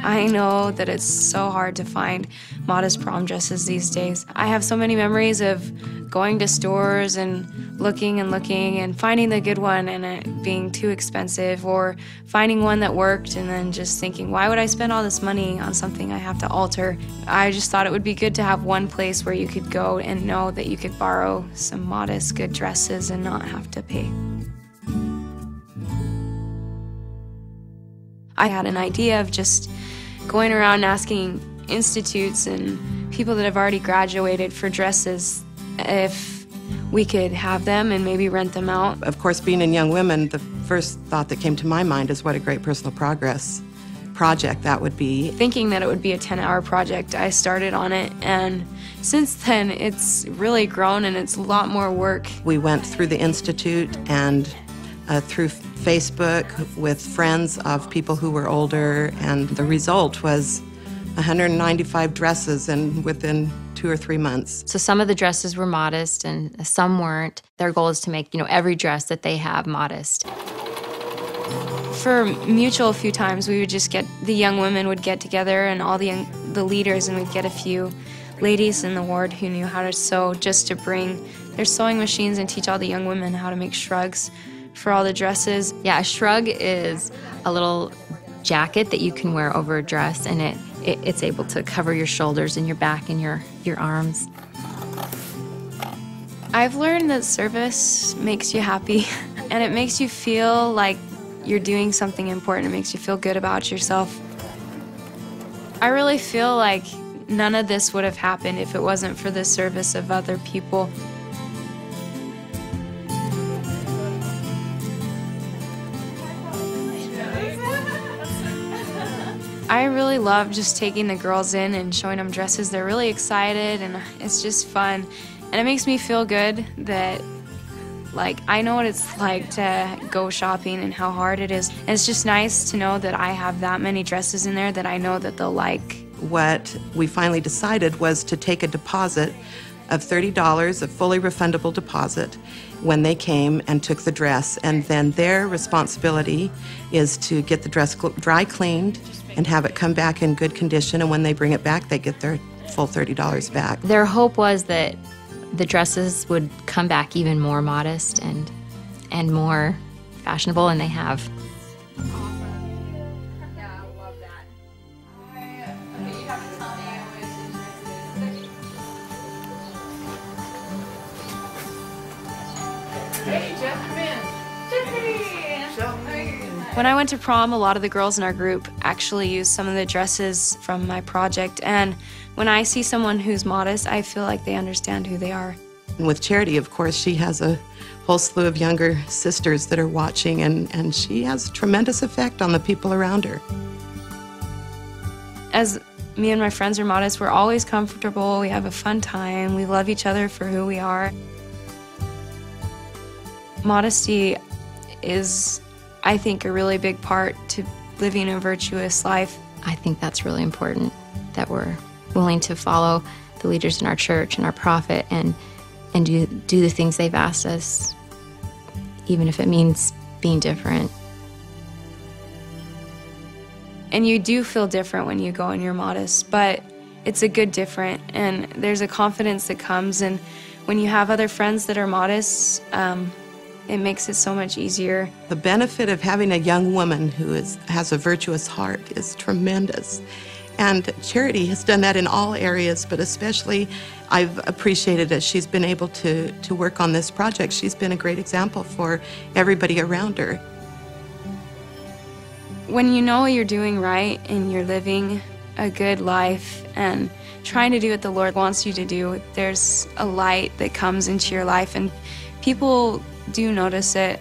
I know that it's so hard to find modest prom dresses these days. I have so many memories of going to stores and looking and finding the good one and it being too expensive, or finding one that worked and then just thinking, why would I spend all this money on something I have to alter? I just thought it would be good to have one place where you could go and know that you could borrow some modest, good dresses and not have to pay. I had an idea of just going around asking institutes and people that have already graduated for dresses if we could have them and maybe rent them out. Of course, being in Young Women, the first thought that came to my mind is what a great personal progress project that would be. Thinking that it would be a 10-hour project, I started on it, and since then it's really grown and it's a lot more work. We went through the institute and through Facebook with friends of people who were older, and the result was 195 dresses within 2 or 3 months. So some of the dresses were modest and some weren't. Their goal is to make, every dress that they have modest. For Mutual, a few times we would just the young women would get together and all the leaders, and we'd get a few ladies in the ward who knew how to sew, just to bring their sewing machines and teach all the young women how to make shrugs for all the dresses. Yeah, a shrug is a little jacket that you can wear over a dress, and it's able to cover your shoulders and your back and your arms. I've learned that service makes you happy, and it makes you feel like you're doing something important. It makes you feel good about yourself. I really feel like none of this would have happened if it wasn't for the service of other people. I really love just taking the girls in and showing them dresses. They're really excited and it's just fun. And it makes me feel good that, I know what it's like to go shopping and how hard it is. And it's just nice to know that I have that many dresses in there that I know that they'll like. What we finally decided was to take a deposit of $30, a fully refundable deposit, when they came and took the dress. And then their responsibility is to get the dress dry cleaned and have it come back in good condition, and when they bring it back, they get their full $30 back. Their hope was that the dresses would come back even more modest and more fashionable, and they have. Hey, Jeff, come in. When I went to prom, a lot of the girls in our group actually used some of the dresses from my project, and when I see someone who's modest, I feel like they understand who they are. And with Charity, of course, she has a whole slew of younger sisters that are watching, and she has a tremendous effect on the people around her. As me and my friends are modest, we're always comfortable, we have a fun time, we love each other for who we are. Modesty is, I think, a really big part to living a virtuous life. I think that's really important, that we're willing to follow the leaders in our church and our prophet and do the things they've asked us, even if it means being different. And you do feel different when you go and you're modest, but it's a good different, and there's a confidence that comes, and when you have other friends that are modest, it makes it so much easier. The benefit of having a young woman who has a virtuous heart is tremendous. And Charity has done that in all areas, but especially I've appreciated as she's been able to work on this project. She's been a great example for everybody around her. When you know you're doing right and you're living a good life and trying to do what the Lord wants you to do, there's a light that comes into your life, and people do notice it.